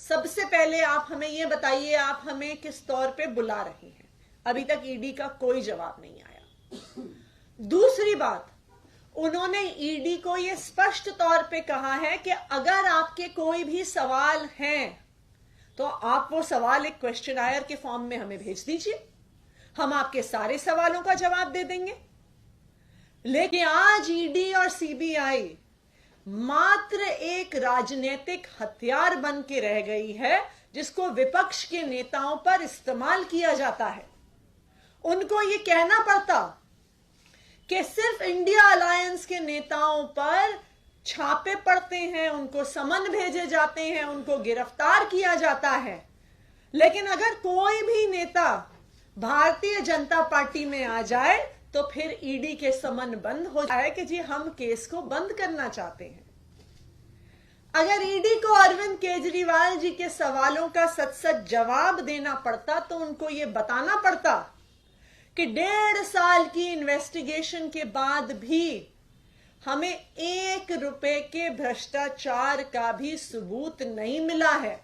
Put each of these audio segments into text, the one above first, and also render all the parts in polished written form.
सबसे पहले आप हमें ये बताइए, आप हमें किस तौर पे बुला रही हैं? अभी तक ईडी का कोई जवाब नहीं आया। दूसरी बात, उन्होंने ईडी को यह स्पष्ट तौर पे कहा है कि अगर आपके कोई भी सवाल हैं तो आप वो सवाल एक क्वेश्चनायर के फॉर्म में हमें भेज दीजिए, हम आपके सारे सवालों का जवाब दे देंगे। लेकिन आज ईडी और सीबीआई मात्र एक राजनीतिक हथियार बन के रह गई है, जिसको विपक्ष के नेताओं पर इस्तेमाल किया जाता है। उनको यह कहना पड़ता कि सिर्फ इंडिया अलायंस के नेताओं पर छापे पड़ते हैं, उनको समन भेजे जाते हैं, उनको गिरफ्तार किया जाता है, लेकिन अगर कोई भी नेता भारतीय जनता पार्टी में आ जाए तो फिर ईडी के समन बंद हो जाए कि जी हम केस को बंद करना चाहते हैं। अगर ईडी को अरविंद केजरीवाल जी के सवालों का सच सच जवाब देना पड़ता तो उनको यह बताना पड़ता कि 1.5 साल की इन्वेस्टिगेशन के बाद भी हमें 1 रुपए के भ्रष्टाचार का भी सबूत नहीं मिला है,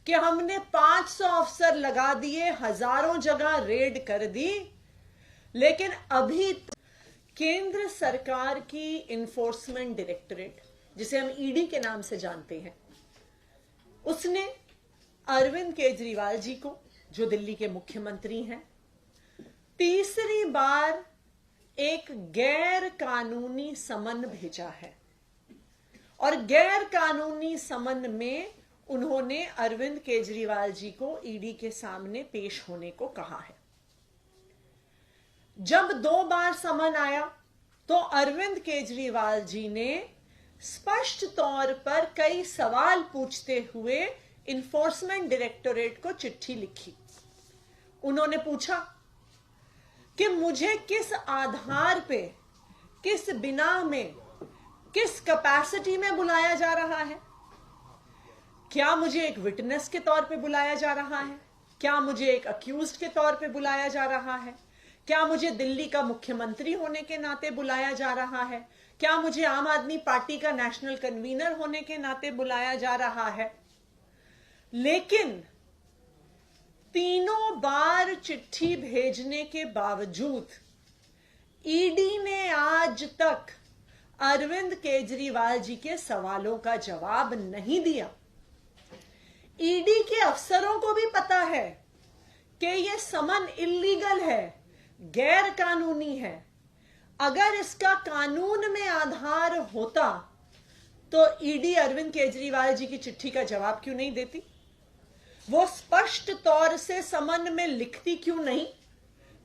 कि हमने 500 अफसर लगा दिए, हजारों जगह रेड कर दी, लेकिन अभी केंद्र सरकार की इन्फोर्समेंट डायरेक्टरेट, जिसे हम ईडी के नाम से जानते हैं, उसने अरविंद केजरीवाल जी को, जो दिल्ली के मुख्यमंत्री हैं, तीसरी बार एक गैर कानूनी समन भेजा है। और गैर कानूनी समन में उन्होंने अरविंद केजरीवाल जी को ईडी के सामने पेश होने को कहा है। जब 2 बार समन आया तो अरविंद केजरीवाल जी ने स्पष्ट तौर पर कई सवाल पूछते हुए इन्फोर्समेंट डायरेक्टोरेट को चिट्ठी लिखी। उन्होंने पूछा कि मुझे किस आधार पे, किस बिना में, किस कैपेसिटी में बुलाया जा रहा है? क्या मुझे एक विटनेस के तौर पे बुलाया जा रहा है? क्या मुझे एक अक्यूज्ड के तौर पे बुलाया जा रहा है? क्या मुझे दिल्ली का मुख्यमंत्री होने के नाते बुलाया जा रहा है? क्या मुझे आम आदमी पार्टी का नेशनल कन्वीनर होने के नाते बुलाया जा रहा है? लेकिन तीनों बार चिट्ठी भेजने के बावजूद ईडी ने आज तक अरविंद केजरीवाल जी के सवालों का जवाब नहीं दिया। ईडी के अफसरों को भी पता है कि यह समन इल्लीगल है, गैर कानूनी है। अगर इसका कानून में आधार होता तो ईडी अरविंद केजरीवाल जी की चिट्ठी का जवाब क्यों नहीं देती? वो स्पष्ट तौर से समन में लिखती क्यों नहीं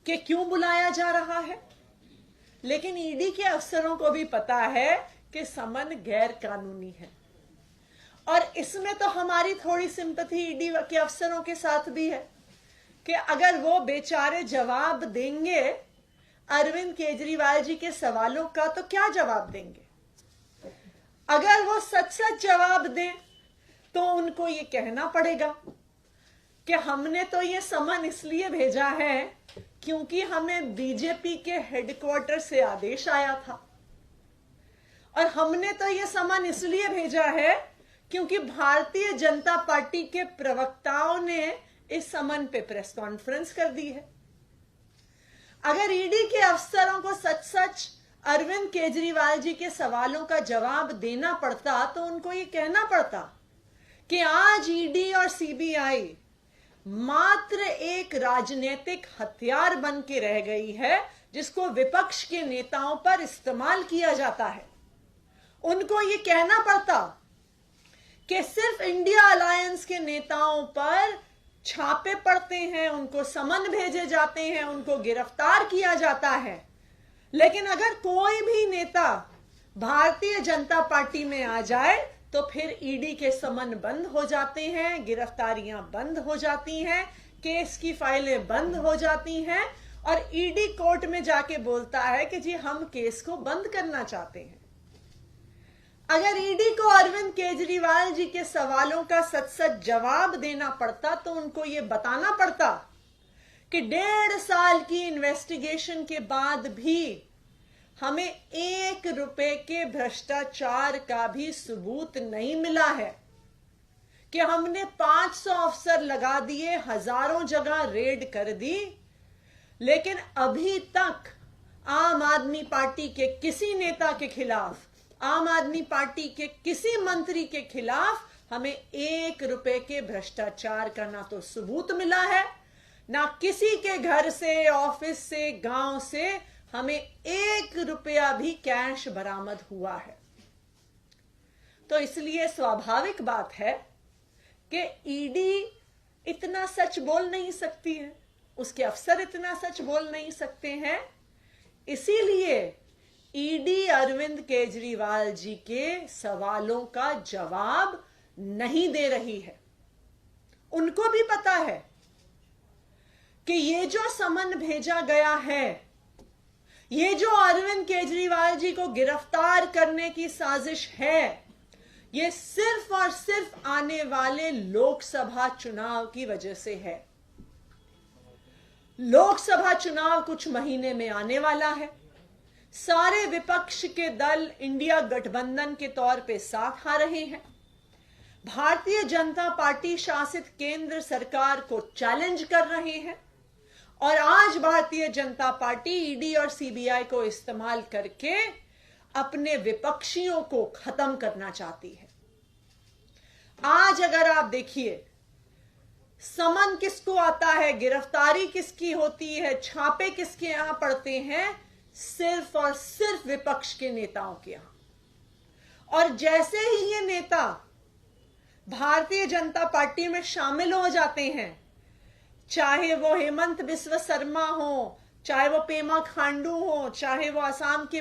कि क्यों बुलाया जा रहा है? लेकिन ईडी के अफसरों को भी पता है कि समन गैर कानूनी है। और इसमें तो हमारी थोड़ी सिंपैथी ईडी के अफसरों के साथ भी है कि अगर वो बेचारे जवाब देंगे अरविंद केजरीवाल जी के सवालों का, तो क्या जवाब देंगे? अगर वो सच सच जवाब दें तो उनको ये कहना पड़ेगा कि हमने तो ये समन इसलिए भेजा है क्योंकि हमें बीजेपी के हेडक्वार्टर से आदेश आया था, और हमने तो ये समन इसलिए भेजा है क्योंकि भारतीय जनता पार्टी के प्रवक्ताओं ने इस समन पे प्रेस कॉन्फ्रेंस कर दी है। अगर ईडी के अफसरों को सच सच अरविंद केजरीवाल जी के सवालों का जवाब देना पड़ता तो उनको ये कहना पड़ता कि आज ईडी और सीबीआई मात्र एक राजनीतिक हथियार बन के रह गई है, जिसको विपक्ष के नेताओं पर इस्तेमाल किया जाता है। उनको ये कहना पड़ता कि सिर्फ इंडिया अलायंस के नेताओं पर छापे पड़ते हैं, उनको समन भेजे जाते हैं, उनको गिरफ्तार किया जाता है, लेकिन अगर कोई भी नेता भारतीय जनता पार्टी में आ जाए तो फिर ईडी के समन बंद हो जाते हैं, गिरफ्तारियां बंद हो जाती हैं, केस की फाइलें बंद हो जाती हैं, और ईडी कोर्ट में जाके बोलता है कि जी हम केस को बंद करना चाहते हैं। अगर ईडी को अरविंद केजरीवाल जी के सवालों का सच सच जवाब देना पड़ता तो उनको यह बताना पड़ता कि 1.5 साल की इन्वेस्टिगेशन के बाद भी हमें 1 रुपए के भ्रष्टाचार का भी सबूत नहीं मिला है, कि हमने 500 अफसर लगा दिए, हजारों जगह रेड कर दी, लेकिन अभी तक आम आदमी पार्टी के किसी नेता के खिलाफ, आम आदमी पार्टी के किसी मंत्री के खिलाफ हमें 1 रुपए के भ्रष्टाचार का ना तो सबूत मिला है, ना किसी के घर से, ऑफिस से, गांव से हमें 1 रुपया भी कैश बरामद हुआ है। तो इसलिए स्वाभाविक बात है कि ईडी इतना सच बोल नहीं सकती है, उसके अफसर इतना सच बोल नहीं सकते हैं। इसीलिए ईडी अरविंद केजरीवाल जी के सवालों का जवाब नहीं दे रही है। उनको भी पता है कि ये जो समन भेजा गया है, ये जो अरविंद केजरीवाल जी को गिरफ्तार करने की साजिश है, ये सिर्फ और सिर्फ आने वाले लोकसभा चुनाव की वजह से है। लोकसभा चुनाव कुछ महीने में आने वाला है। सारे विपक्ष के दल इंडिया गठबंधन के तौर पे साथ आ रहे हैं। भारतीय जनता पार्टी शासित केंद्र सरकार को चैलेंज कर रहे हैं और आज भारतीय जनता पार्टी ईडी और सीबीआई को इस्तेमाल करके अपने विपक्षियों को खत्म करना चाहती है। आज अगर आप देखिए, समन किसको आता है, गिरफ्तारी किसकी होती है, छापे किसके यहां पड़ते हैं, सिर्फ और सिर्फ विपक्ष के नेताओं के यहां। और जैसे ही ये नेता भारतीय जनता पार्टी में शामिल हो जाते हैं, चाहे वो हेमंत बिस्व शर्मा हो, चाहे वो पेमा खांडू हो, चाहे वो असम के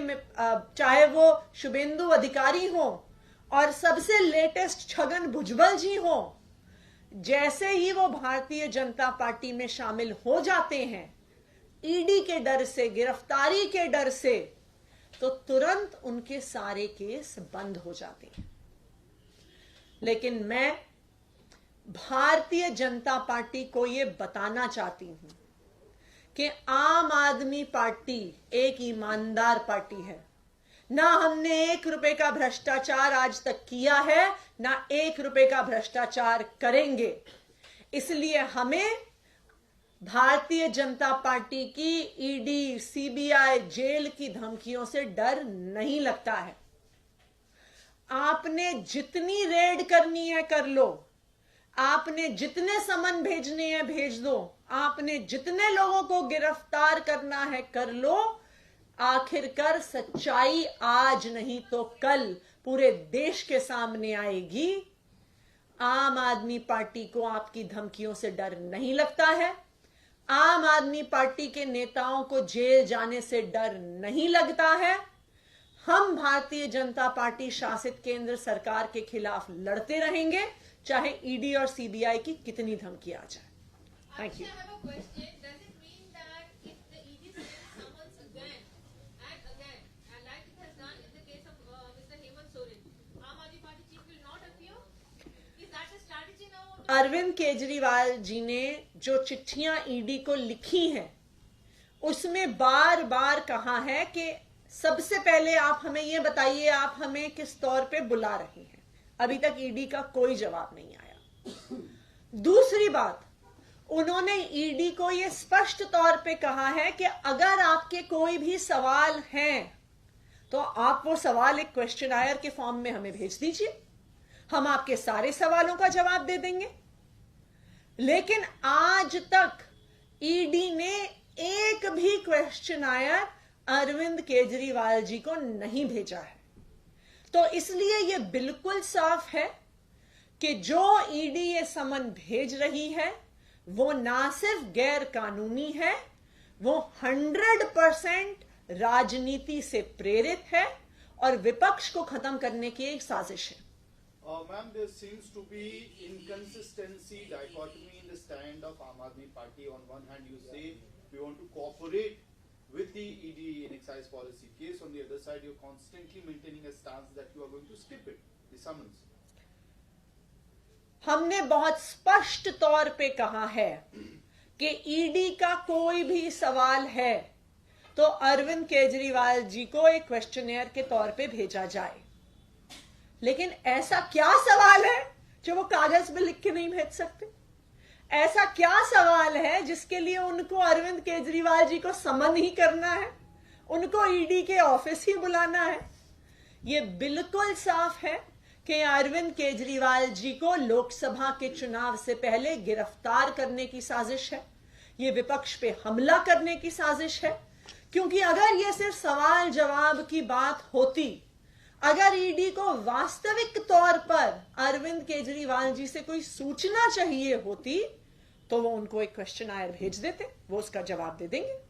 चाहे वो शुभेंदु अधिकारी हो, और सबसे लेटेस्ट छगन भुजबल जी हो, जैसे ही वो भारतीय जनता पार्टी में शामिल हो जाते हैं, ईडी के डर से, गिरफ्तारी के डर से, तो तुरंत उनके सारे केस बंद हो जाते हैं। लेकिन मैं भारतीय जनता पार्टी को यह बताना चाहती हूं कि आम आदमी पार्टी एक ईमानदार पार्टी है। ना हमने 1 रुपए का भ्रष्टाचार आज तक किया है, ना 1 रुपए का भ्रष्टाचार करेंगे। इसलिए हमें भारतीय जनता पार्टी की ईडी, सीबीआई, जेल की धमकियों से डर नहीं लगता है। आपने जितनी रेड करनी है कर लो, आपने जितने समन भेजने हैं भेज दो, आपने जितने लोगों को गिरफ्तार करना है कर लो। आखिरकार सच्चाई आज नहीं तो कल पूरे देश के सामने आएगी। आम आदमी पार्टी को आपकी धमकियों से डर नहीं लगता है। आम आदमी पार्टी के नेताओं को जेल जाने से डर नहीं लगता है। हम भारतीय जनता पार्टी शासित केंद्र सरकार के खिलाफ लड़ते रहेंगे, चाहे ईडी और सीबीआई की कितनी धमकी आ जाए। Thank you. अरविंद केजरीवाल जी ने जो चिट्ठियां ईडी को लिखी हैं, उसमें बार बार कहा है कि सबसे पहले आप हमें यह बताइए आप हमें किस तौर पे बुला रहे हैं। अभी तक ईडी का कोई जवाब नहीं आया। दूसरी बात, उन्होंने ईडी को यह स्पष्ट तौर पे कहा है कि अगर आपके कोई भी सवाल हैं तो आप वो सवाल एक क्वेश्चनायर के फॉर्म में हमें भेज दीजिए, हम आपके सारे सवालों का जवाब दे देंगे। लेकिन आज तक ईडी ने एक भी क्वेश्चनायर अरविंद केजरीवाल जी को नहीं भेजा है। तो इसलिए यह बिल्कुल साफ है कि जो ईडी ये समन भेज रही है वो ना सिर्फ गैर कानूनी है, वो 100% राजनीति से प्रेरित है और विपक्ष को खत्म करने की एक साजिश है। Ma'am, there seems to be inconsistency, dichotomy in the stand of Aam Aadmi Party. On one hand, you say we want to cooperate with the ED in excise policy case. On the other side, you're constantly maintaining a stance that you are going to skip it, the summons. हमने बहुत स्पष्ट तौर पे कहा है कि ED का कोई भी सवाल है तो अरविंद केजरीवाल जी को एक क्वेश्चनेयर के तौर पे भेजा जाए। लेकिन ऐसा क्या सवाल है जो वो कागज पे लिख के नहीं भेज सकते? ऐसा क्या सवाल है जिसके लिए उनको अरविंद केजरीवाल जी को समन ही करना है, उनको ईडी के ऑफिस ही बुलाना है? ये बिल्कुल साफ है कि अरविंद केजरीवाल जी को लोकसभा के चुनाव से पहले गिरफ्तार करने की साजिश है, ये विपक्ष पे हमला करने की साजिश है। क्योंकि अगर ये सिर्फ सवाल जवाब की बात होती, अगर ईडी को वास्तविक तौर पर अरविंद केजरीवाल जी से कोई सूचना चाहिए होती, तो वो उनको एक क्वेश्चन आयर भेज देते, वो उसका जवाब दे देंगे।